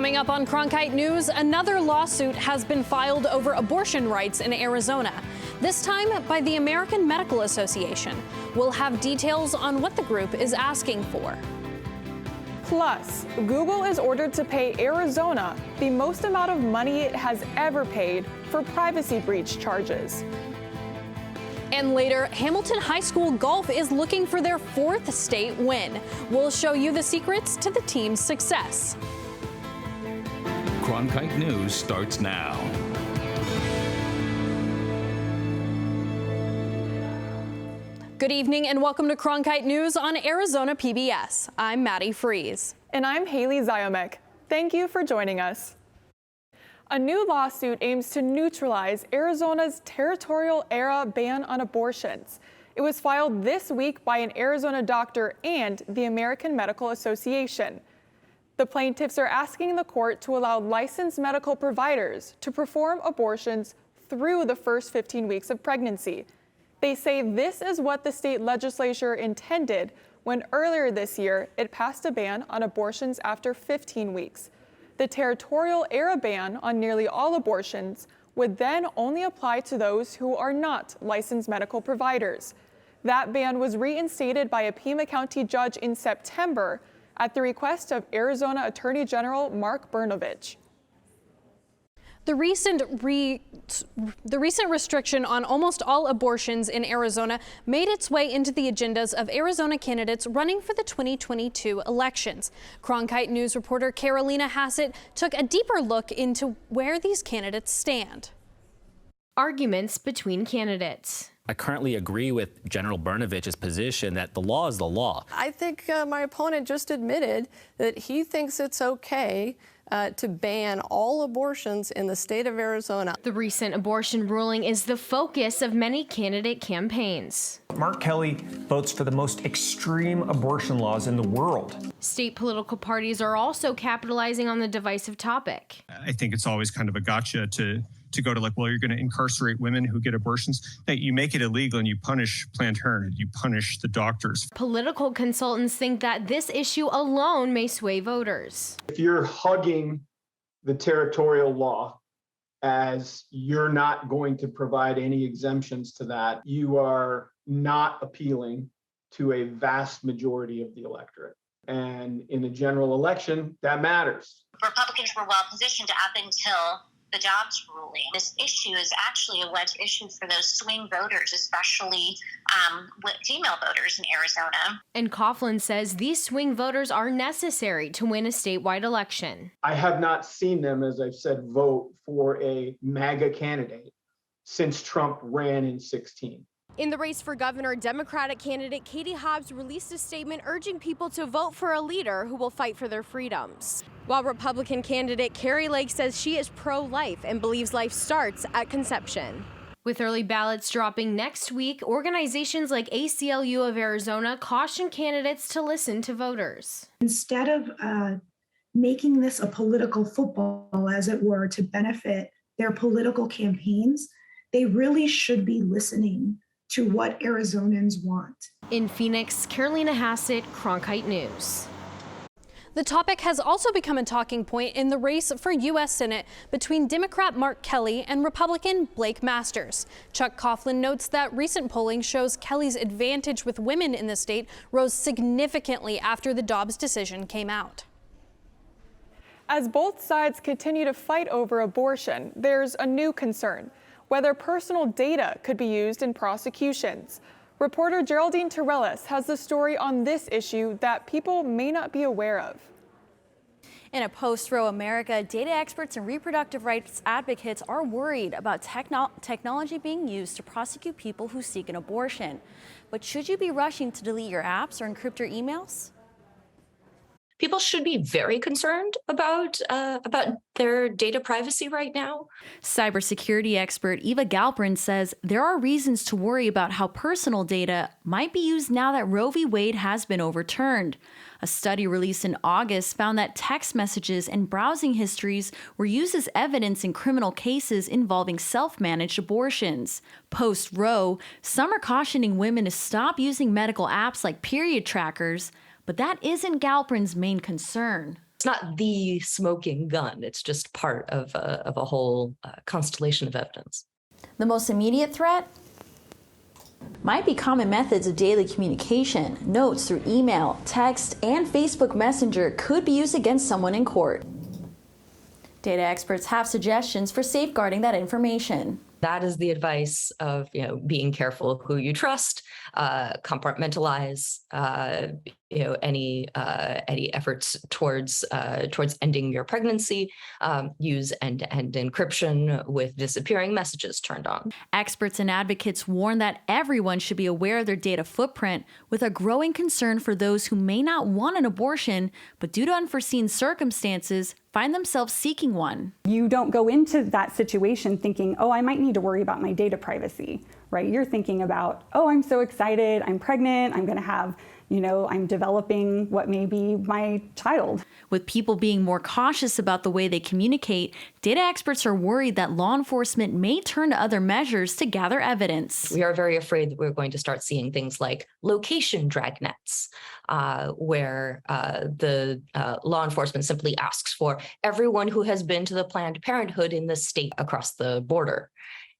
Coming up on Cronkite News, another lawsuit has been filed over abortion rights in Arizona, this time by the American Medical Association. We'll have details on what the group is asking for. Plus, Google is ordered to pay Arizona the most amount of money it has ever paid for privacy breach charges. And later, Hamilton High School golf is looking for their 4th state win. We'll show you the secrets to the team's success. Cronkite News starts now. Good evening and welcome to Cronkite News on Arizona PBS. I'm Maddie Freeze. And I'm Haley Ziomek. Thank you for joining us. A new lawsuit aims to neutralize Arizona's territorial-era ban on abortions. It was filed this week by an Arizona doctor and the American Medical Association. The plaintiffs are asking the court to allow licensed medical providers to perform abortions through the first 15 weeks of pregnancy. They say this is what the state legislature intended when earlier this year it passed a ban on abortions after 15 weeks. The territorial-era ban on nearly all abortions would then only apply to those who are not licensed medical providers. That ban was reinstated by a Pima County judge in September at the request of Arizona Attorney General Mark Brnovich. The recent restriction on almost all abortions in Arizona made its way into the agendas of Arizona candidates running for the 2022 elections. Cronkite News reporter Carolina Hassett took a deeper look into where these candidates stand. Arguments between candidates. I currently agree with General Brnovich's position that the law is the law. I think my opponent just admitted that he thinks it's okay to ban all abortions in the state of Arizona. The recent abortion ruling is the focus of many candidate campaigns. Mark Kelly votes for the most extreme abortion laws in the world. State political parties are also capitalizing on the divisive topic. I think it's always kind of a gotcha to go to, like, well, you're going to incarcerate women who get abortions. Hey, you make it illegal and you punish Planned Parenthood, you punish the doctors. Political consultants think that this issue alone may sway voters. If you're hugging the territorial law as you're not going to provide any exemptions to that, you are not appealing to a vast majority of the electorate. And in a general election, that matters. Republicans were well positioned up until the Dobbs ruling. This issue is actually a wedge issue for those swing voters, especially female voters in Arizona. And Coughlin says these swing voters are necessary to win a statewide election. I have not seen them, as I've said, vote for a MAGA candidate since Trump ran in 2016. In the race for governor, Democratic candidate Katie Hobbs released a statement urging people to vote for a leader who will fight for their freedoms. While Republican candidate Carrie Lake says she is pro-life and believes life starts at conception. With early ballots dropping next week, organizations like ACLU of Arizona caution candidates to listen to voters. Instead of making this a political football, as it were, to benefit their political campaigns, they really should be listening to what Arizonans want. In Phoenix, Carolina Hassett, Cronkite News. The topic has also become a talking point in the race for U.S. Senate between Democrat Mark Kelly and Republican Blake Masters. Chuck Coughlin notes that recent polling shows Kelly's advantage with women in the state rose significantly after the Dobbs decision came out. As both sides continue to fight over abortion, there's a new concern: whether personal data could be used in prosecutions. Reporter Geraldine Torellis has the story on this issue that people may not be aware of. In a post, Roe America, data experts and reproductive rights advocates are worried about technology being used to prosecute people who seek an abortion. But should you be rushing to delete your apps or encrypt your emails? People should be very concerned about their data privacy right now. Cybersecurity expert Eva Galprin says there are reasons to worry about how personal data might be used now that Roe v. Wade has been overturned. A study released in August found that text messages and browsing histories were used as evidence in criminal cases involving self-managed abortions. Post-Roe, some are cautioning women to stop using medical apps like period trackers, but that isn't Galprin's main concern. It's not the smoking gun. It's just part of a whole constellation of evidence. The most immediate threat might be common methods of daily communication. Notes through email, text, and Facebook Messenger could be used against someone in court. Data experts have suggestions for safeguarding that information. That is the advice of being careful who you trust, compartmentalize any efforts towards ending your pregnancy, use end-to-end encryption with disappearing messages turned on. Experts and advocates warn that everyone should be aware of their data footprint, with a growing concern for those who may not want an abortion, but due to unforeseen circumstances, find themselves seeking one. You don't go into that situation thinking, oh, I might need to worry about my data privacy, right? You're thinking about, oh, I'm so excited, I'm pregnant, I'm going to have, I'm developing what may be my child. With people being more cautious about the way they communicate, data experts are worried that law enforcement may turn to other measures to gather evidence. We are very afraid that we're going to start seeing things like location dragnets, where the law enforcement simply asks for everyone who has been to the Planned Parenthood in the state across the border.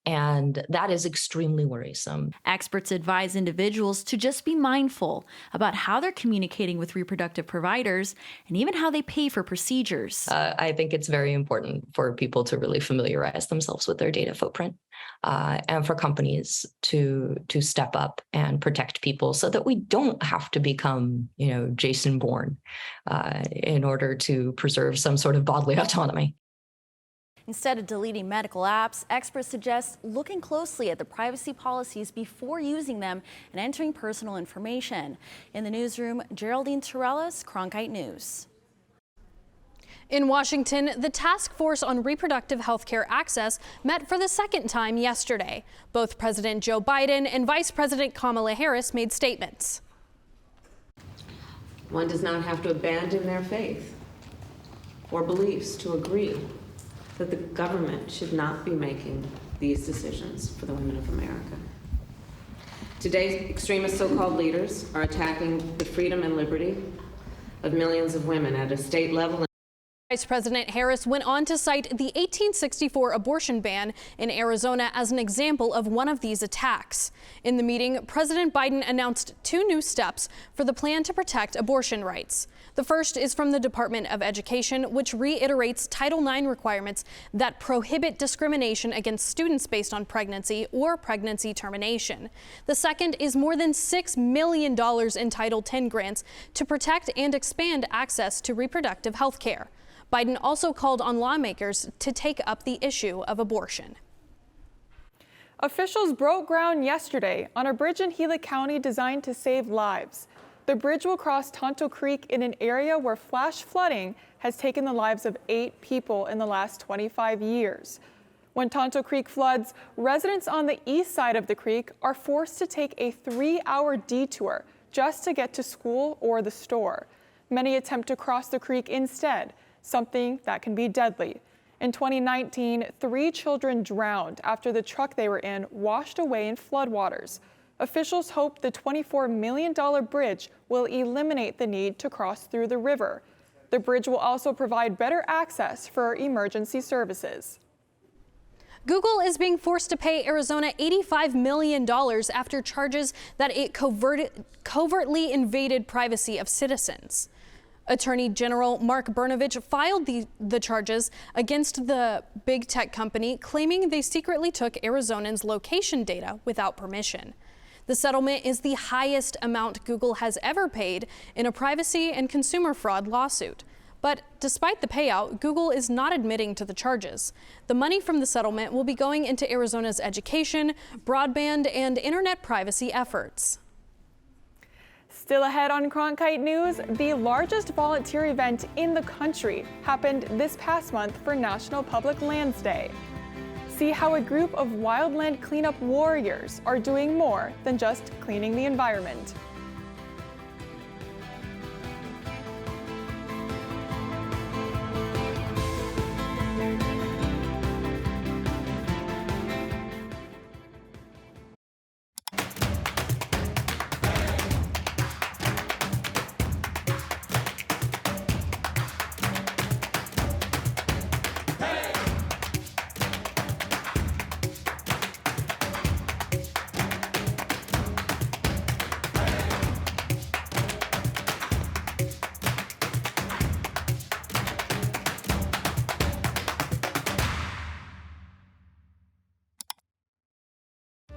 And that is extremely worrisome. Experts advise individuals to just be mindful about how they're communicating with reproductive providers and even how they pay for procedures. I think it's very important for people to really familiarize themselves with their data footprint, and for companies to step up and protect people so that we don't have to become, Jason Bourne, in order to preserve some sort of bodily autonomy. Instead of deleting medical apps, experts suggest looking closely at the privacy policies before using them and entering personal information. In the newsroom, Geraldine Torellis, Cronkite News. In Washington, the Task Force on Reproductive Health Care Access met for the second time yesterday. Both President Joe Biden and Vice President Kamala Harris made statements. One does not have to abandon their faith or beliefs to agree that the government should not be making these decisions for the women of America. Today's extremist so-called leaders are attacking the freedom and liberty of millions of women at a state level. Vice President Harris went on to cite the 1864 abortion ban in Arizona as an example of one of these attacks. In the meeting, President Biden announced 2 new steps for the plan to protect abortion rights. The first is from the Department of Education, which reiterates Title IX requirements that prohibit discrimination against students based on pregnancy or pregnancy termination. The second is more than $6 million in Title X grants to protect and expand access to reproductive health care. Biden also called on lawmakers to take up the issue of abortion. Officials broke ground yesterday on a bridge in Gila County designed to save lives. The bridge will cross Tonto Creek in an area where flash flooding has taken the lives of 8 people in the last 25 years. When Tonto Creek floods, residents on the east side of the creek are forced to take a 3-hour detour just to get to school or the store. Many attempt to cross the creek instead, something that can be deadly. In 2019, 3 children drowned after the truck they were in washed away in floodwaters. Officials hope the $24 million bridge will eliminate the need to cross through the river. The bridge will also provide better access for emergency services. Google is being forced to pay Arizona $85 million after charges that it covertly invaded privacy of citizens. Attorney General Mark Brnovich filed the charges against the big tech company, claiming they secretly took Arizonans' location data without permission. The settlement is the highest amount Google has ever paid in a privacy and consumer fraud lawsuit. But despite the payout, Google is not admitting to the charges. The money from the settlement will be going into Arizona's education, broadband, and internet privacy efforts. Still ahead on Cronkite News, the largest volunteer event in the country happened this past month for National Public Lands Day. See how a group of wildland cleanup warriors are doing more than just cleaning the environment.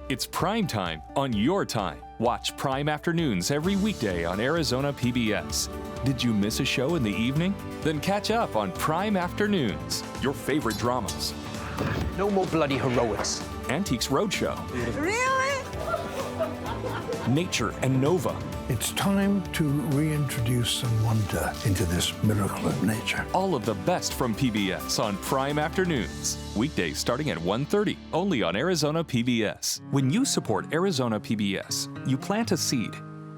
It's prime time on your time. Watch Prime Afternoons every weekday on Arizona PBS. Did you miss a show in the evening? Then catch up on Prime Afternoons. Your favorite dramas. No more bloody heroics. Antiques Roadshow. Really? Nature and Nova. It's time to reintroduce some wonder into this miracle of nature. All of the best from PBS on Prime Afternoons. Weekdays starting at 1:30, only on Arizona PBS. When you support Arizona PBS, you plant a seed.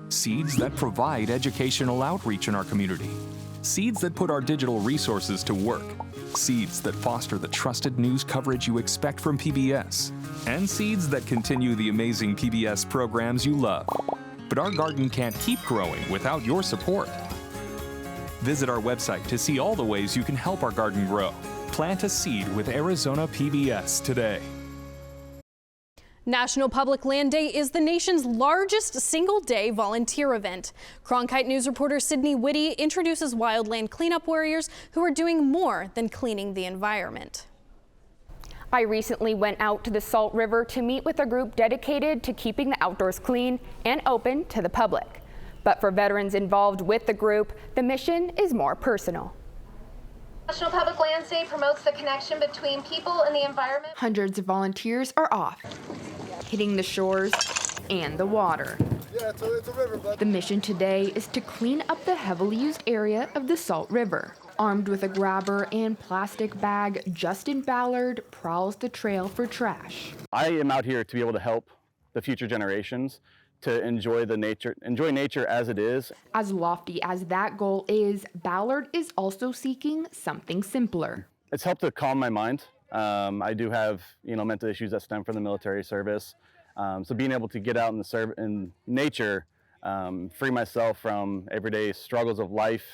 Seeds that provide educational outreach in our community. Seeds that put our digital resources to work. Seeds that foster the trusted news coverage you expect from PBS. And seeds that continue the amazing PBS programs you love. But our garden can't keep growing without your support. Visit our website to see all the ways you can help our garden grow. Plant a seed with Arizona PBS today. National Public Land Day is the nation's largest single-day volunteer event. Cronkite News reporter Sydney Whitty introduces Wildland cleanup warriors who are doing more than cleaning the environment. I recently went out to the Salt River to meet with a group dedicated to keeping the outdoors clean and open to the public. But for veterans involved with the group, the mission is more personal. National Public Lands Day promotes the connection between people and the environment. Hundreds of volunteers are off, hitting the shores and the water. Yeah, it's a river, bud. The mission today is to clean up the heavily used area of the Salt River. Armed with a grabber and plastic bag, Justin Ballard prowls the trail for trash. I am out here to be able to help the future generations to enjoy nature as it is. As lofty as that goal is, Ballard is also seeking something simpler. It's helped to calm my mind. I do have, mental issues that stem from the military service. So being able to get out in nature, free myself from everyday struggles of life,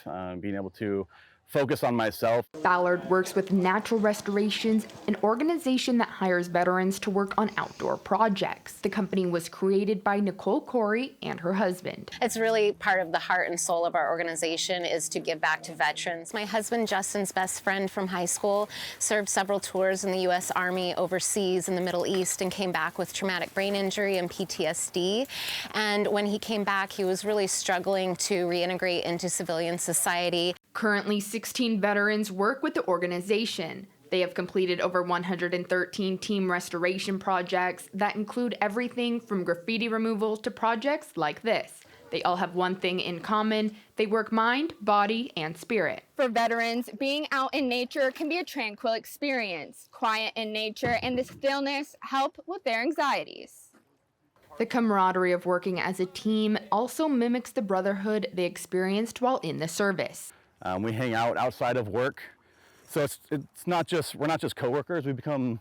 being able to focus on myself. Ballard works with Natural Restorations, an organization that hires veterans to work on outdoor projects. The company was created by Nicole Corey and her husband. It's really part of the heart and soul of our organization is to give back to veterans. My husband, Justin's best friend from high school, served several tours in the U.S. Army overseas in the Middle East and came back with traumatic brain injury and PTSD. And when he came back, he was really struggling to reintegrate into civilian society. Currently, 16 veterans work with the organization. They have completed over 113 team restoration projects that include everything from graffiti removal to projects like this. They all have one thing in common: they work mind, body, and spirit. For veterans, being out in nature can be a tranquil experience. Quiet in nature and the stillness help with their anxieties. The camaraderie of working as a team also mimics the brotherhood they experienced while in the service. We hang out outside of work, so we're not just coworkers. We become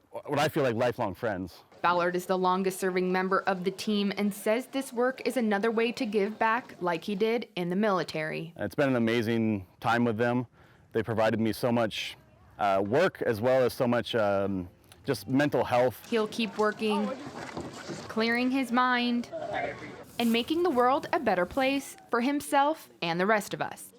what I feel like lifelong friends. Ballard is the longest serving member of the team and says this work is another way to give back like he did in the military. It's been an amazing time with them. They provided me so much work as well as so much just mental health. He'll keep working, clearing his mind, and making the world a better place for himself and the rest of us.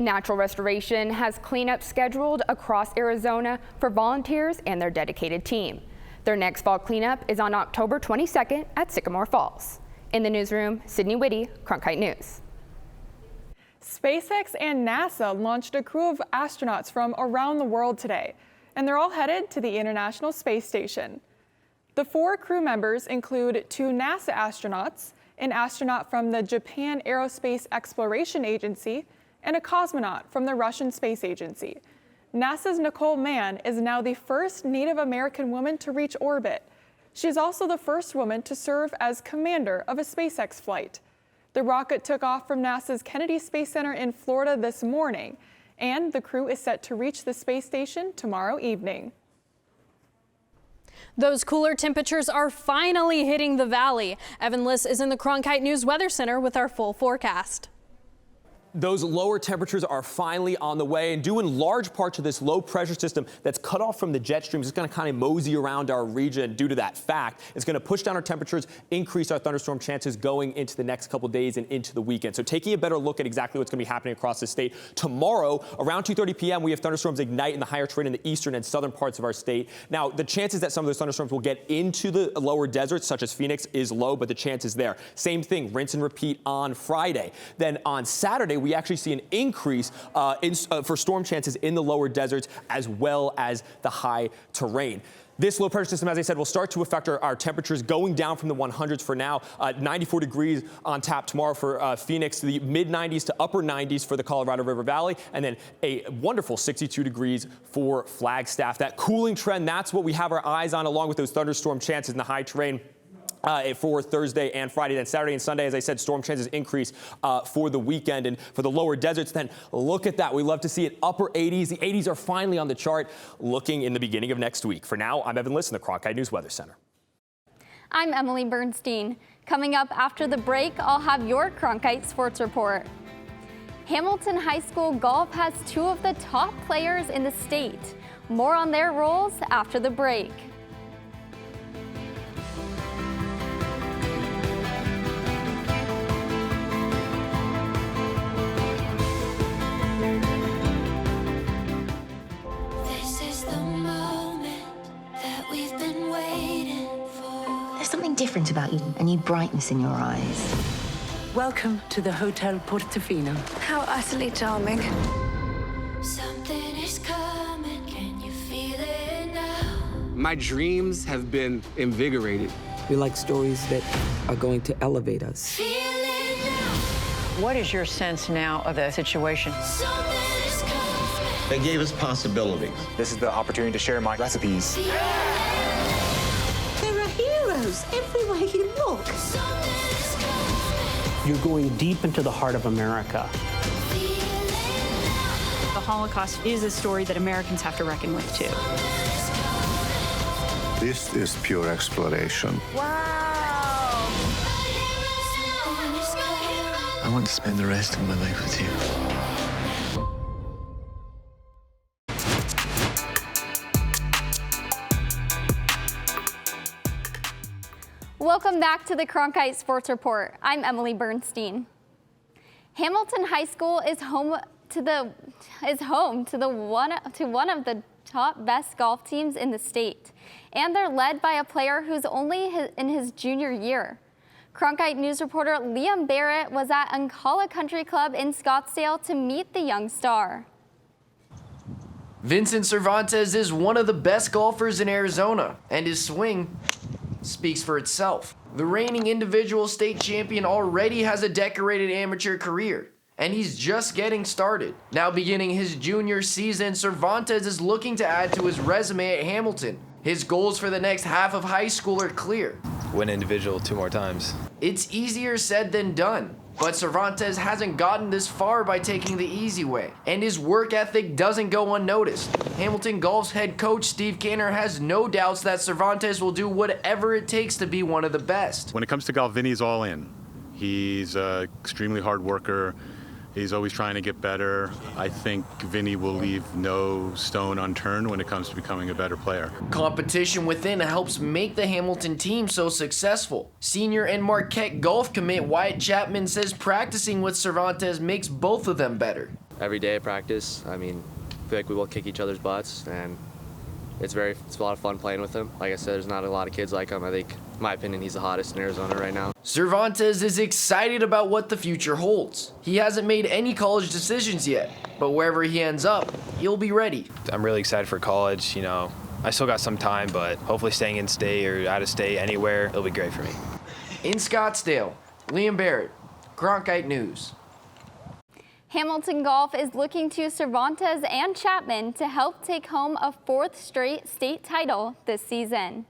Natural Restoration has cleanup scheduled across Arizona for volunteers and their dedicated team. Their next fall cleanup is on October 22nd at Sycamore Falls. In the newsroom, Sydney Whitty, Cronkite News. SpaceX and NASA launched a crew of astronauts from around the world today, and they're all headed to the International Space Station. The 4 crew members include 2 NASA astronauts, an astronaut from the Japan Aerospace Exploration Agency, and a cosmonaut from the Russian Space Agency. NASA's Nicole Mann is now the first Native American woman to reach orbit. She is also the first woman to serve as commander of a SpaceX flight. The rocket took off from NASA's Kennedy Space Center in Florida this morning, and the crew is set to reach the space station tomorrow evening. Those cooler temperatures are finally hitting the valley. Evan Liss is in the Cronkite News Weather Center with our full forecast. Those lower temperatures are finally on the way, and due in large part to this low pressure system that's cut off from the jet streams. It's going to kind of mosey around our region. Due to that fact, it's going to push down our temperatures, increase our thunderstorm chances going into the next couple days and into the weekend. So taking a better look at exactly what's going to be happening across the state. Tomorrow, around 2:30 p.m., we have thunderstorms ignite in the higher terrain in the eastern and southern parts of our state. Now, the chances that some of those thunderstorms will get into the lower deserts, such as Phoenix, is low, but the chance is there. Same thing, rinse and repeat on Friday. Then on Saturday, we actually see an increase for storm chances in the lower deserts as well as the high terrain. This low pressure system, as I said, will start to affect our temperatures going down from the 100s for now. 94 degrees on tap tomorrow for Phoenix, the mid 90s to upper 90s for the Colorado River Valley, and then a wonderful 62 degrees for Flagstaff. That cooling trend, that's what we have our eyes on, along with those thunderstorm chances in the high terrain. For Thursday and Friday. Then Saturday and Sunday, as I said, storm chances increase for the weekend. And for the lower deserts, then look at that. We love to see it upper 80s. The 80s are finally on the chart, looking in the beginning of next week. For now, I'm Evan Liss in the Cronkite News Weather Center. I'm Emily Bernstein. Coming up after the break, I'll have your Cronkite Sports Report. Hamilton High School golf has two of the top players in the state. More on their roles after the break. Different about you, a new brightness in your eyes. Welcome to the Hotel Portofino. How utterly charming. Something is coming, can you feel it now? My dreams have been invigorated. We like stories that are going to elevate us. Feel it now. What is your sense now of the situation? They gave us possibilities. This is the opportunity to share my recipes. Everywhere you look. You're going deep into the heart of America. The Holocaust is a story that Americans have to reckon with, too. This is pure exploration. Wow! I want to spend the rest of my life with you. Welcome back to the Cronkite Sports Report. I'm Emily Bernstein. Hamilton High School is home to one of the top best golf teams in the state, and they're led by a player who's only in his junior year. Cronkite News reporter Liam Barrett was at Ancala Country Club in Scottsdale to meet the young star. Vincent Cervantes is one of the best golfers in Arizona, and his swing speaks for itself. The reigning individual state champion already has a decorated amateur career, and he's just getting started. Now beginning his junior season, Cervantes is looking to add to his resume at Hamilton. His goals for the next half of high school are clear. Win individual 2 more times. It's easier said than done, but Cervantes hasn't gotten this far by taking the easy way, and his work ethic doesn't go unnoticed. Hamilton Golf's head coach Steve Canner has no doubts that Cervantes will do whatever it takes to be one of the best. When it comes to golf, Vinny's all in. He's an extremely hard worker. He's always trying to get better. I think Vinny will leave no stone unturned when it comes to becoming a better player. Competition within helps make the Hamilton team so successful. Senior and Marquette golf commit Wyatt Chapman says practicing with Cervantes makes both of them better. Every day I practice, I feel like we will kick each other's butts, and it's a lot of fun playing with him. Like I said, there's not a lot of kids like him. I think, in my opinion, he's the hottest in Arizona right now. Cervantes is excited about what the future holds. He hasn't made any college decisions yet, but wherever he ends up, he'll be ready. I'm really excited for college. I still got some time, but hopefully staying in state or out of state, anywhere, it'll be great for me. In Scottsdale, Liam Barrett, Cronkite News. Hamilton Golf is looking to Cervantes and Chapman to help take home a 4th straight state title this season.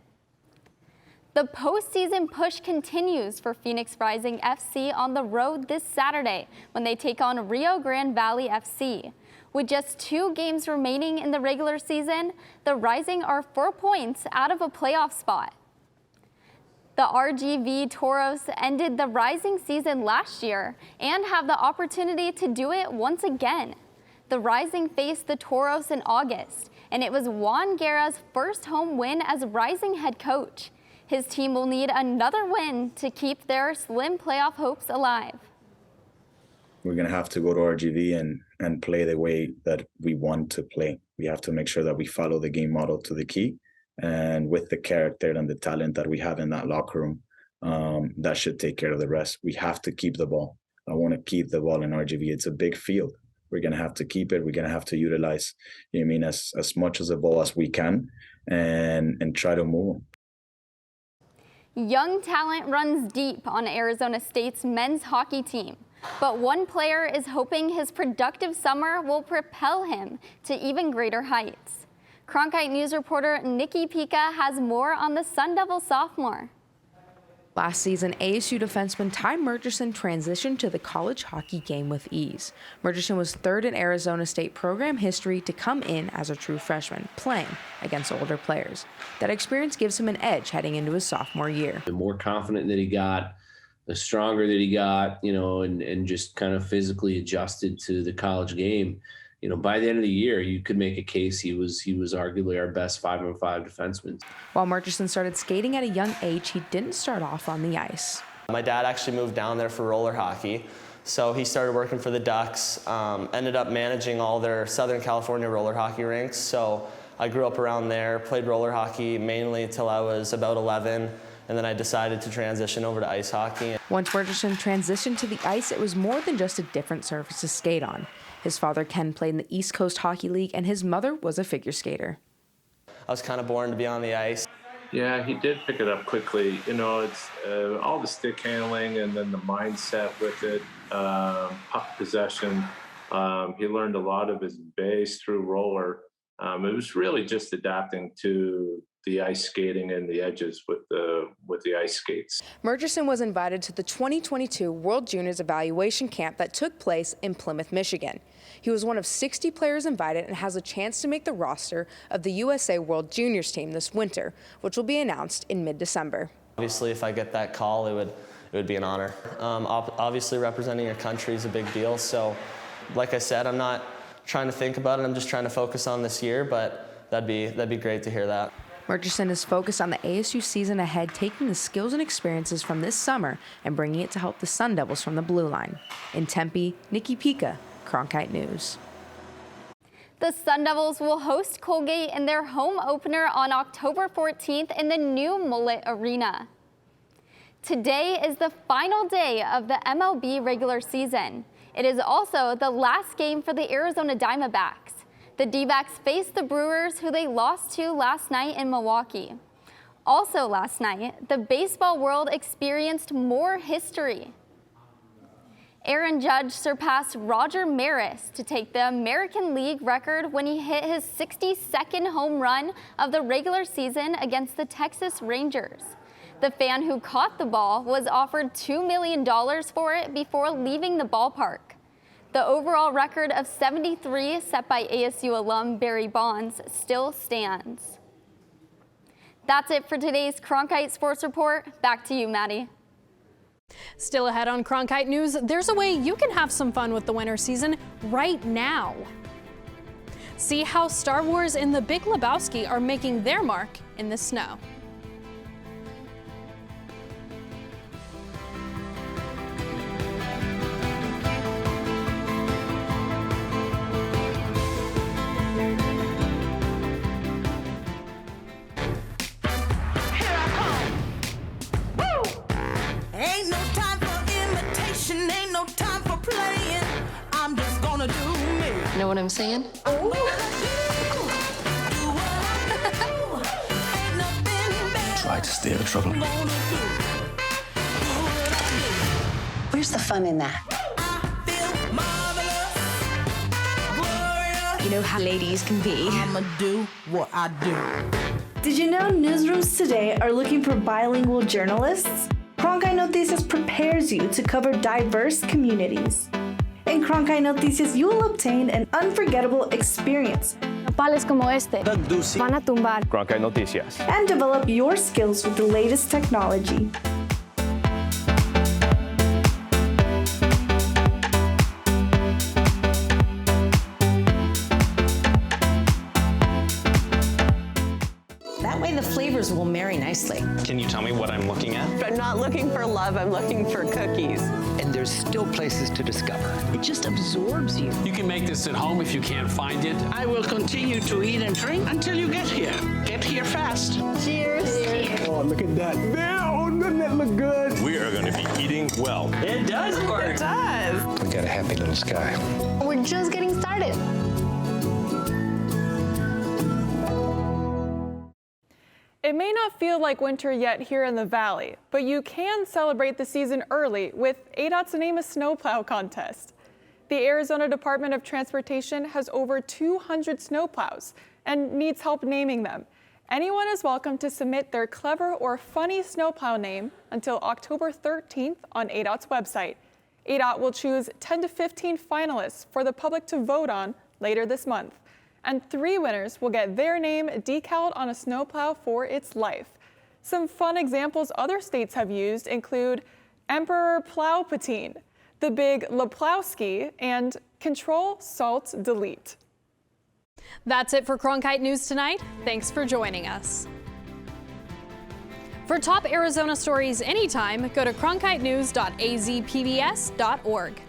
The postseason push continues for Phoenix Rising FC on the road this Saturday when they take on Rio Grande Valley FC. With just 2 games remaining in the regular season, the Rising are 4 points out of a playoff spot. The RGV Toros ended the Rising season last year and have the opportunity to do it once again. The Rising faced the Toros in August, and it was Juan Guerra's first home win as Rising head coach. His team will need another win to keep their slim playoff hopes alive. We're going to have to go to RGV and play the way that we want to play. We have to make sure that we follow the game model to the key. And with the character and the talent that we have in that locker room, that should take care of the rest. We have to keep the ball. I want to keep the ball in RGV. It's a big field. We're going to have to keep it. We're going to have to utilize, as much as the ball as we can and try to move them. Young talent runs deep on Arizona State's men's hockey team, but one player is hoping his productive summer will propel him to even greater heights. Cronkite News reporter Nikki Pica has more on the Sun Devil sophomore. Last season, ASU defenseman Ty Murchison transitioned to the college hockey game with ease. Murchison was third in Arizona State program history to come in as a true freshman, playing against older players. That experience gives him an edge heading into his sophomore year. The more confident that he got, the stronger that he got, and just kind of physically adjusted to the college game. By the end of the year, you could make a case he was arguably our best 5-on-5 defenseman. While Murchison started skating at a young age, he didn't start off on the ice. My dad actually moved down there for roller hockey, so he started working for the Ducks, ended up managing all their Southern California roller hockey rinks. So I grew up around there, played roller hockey mainly until I was about 11, and then I decided to transition over to ice hockey. Once Murchison transitioned to the ice, it was more than just a different surface to skate on. His father, Ken, played in the East Coast Hockey League, and his mother was a figure skater. I was kind of born to be on the ice. Yeah, he did pick it up quickly. It's all the stick handling and then the mindset with it, puck possession. He learned a lot of his base through roller. It was really just adapting to the ice skating and the edges with the ice skates. Murchison was invited to the 2022 World Juniors Evaluation Camp that took place in Plymouth, Michigan. He was one of 60 players invited and has a chance to make the roster of the USA World Juniors team this winter, which will be announced in mid-December. Obviously, if I get that call, it would be an honor. Obviously, representing your country is a big deal. So, like I said, I'm not trying to think about it. I'm just trying to focus on this year, but that'd be great to hear that. Murchison is focused on the ASU season ahead, taking the skills and experiences from this summer and bringing it to help the Sun Devils from the blue line. In Tempe, Nikki Pica, Cronkite News. The Sun Devils will host Colgate in their home opener on October 14th in the new Mullet Arena. Today is the final day of the MLB regular season. It is also the last game for the Arizona Diamondbacks. The D-backs faced the Brewers, who they lost to last night in Milwaukee. Also last night, the baseball world experienced more history. Aaron Judge surpassed Roger Maris to take the American League record when he hit his 62nd home run of the regular season against the Texas Rangers. The fan who caught the ball was offered $2 million for it before leaving the ballpark. The overall record of 73 set by ASU alum Barry Bonds still stands. That's it for today's Cronkite Sports Report. Back to you, Maddie. Still ahead on Cronkite News, there's a way you can have some fun with the winter season right now. See how Star Wars and the Big Lebowski are making their mark in the snow. Ain't no time for imitation, ain't no time for playing. I'm just gonna do me. You know what I'm saying? Try to steer the trouble. Where's the fun in that? You know how ladies can be. I'ma do what I do. Did you know newsrooms today are looking for bilingual journalists? Cronkite Noticias prepares you to cover diverse communities. In Cronkite Noticias, you will obtain an unforgettable experience Pales como este van a tumbar. Cronkite Noticias. And develop your skills with the latest technology. That way the flavors will marry nicely. Can you tell me what I'm looking at? I'm not looking for love, I'm looking for cookies. And there's still places to discover. It just absorbs you. You can make this at home if you can't find it. I will continue to eat and drink until you get here. Get here fast. Cheers. Oh, look at that. Damn, doesn't that look good? We are going to be eating well. It does work. It does. We got a happy little sky. We're just getting started. It may not feel like winter yet here in the valley, but you can celebrate the season early with ADOT's Name a Snowplow contest. The Arizona Department of Transportation has over 200 snowplows and needs help naming them. Anyone is welcome to submit their clever or funny snowplow name until October 13th on ADOT's website. ADOT will choose 10 to 15 finalists for the public to vote on later this month. And 3 winners will get their name decaled on a snowplow for its life. Some fun examples other states have used include Emperor Plow Patine, the Big Leplowski, and Control Salt Delete. That's it for Cronkite News tonight. Thanks for joining us. For top Arizona stories anytime, go to cronkitenews.azpbs.org.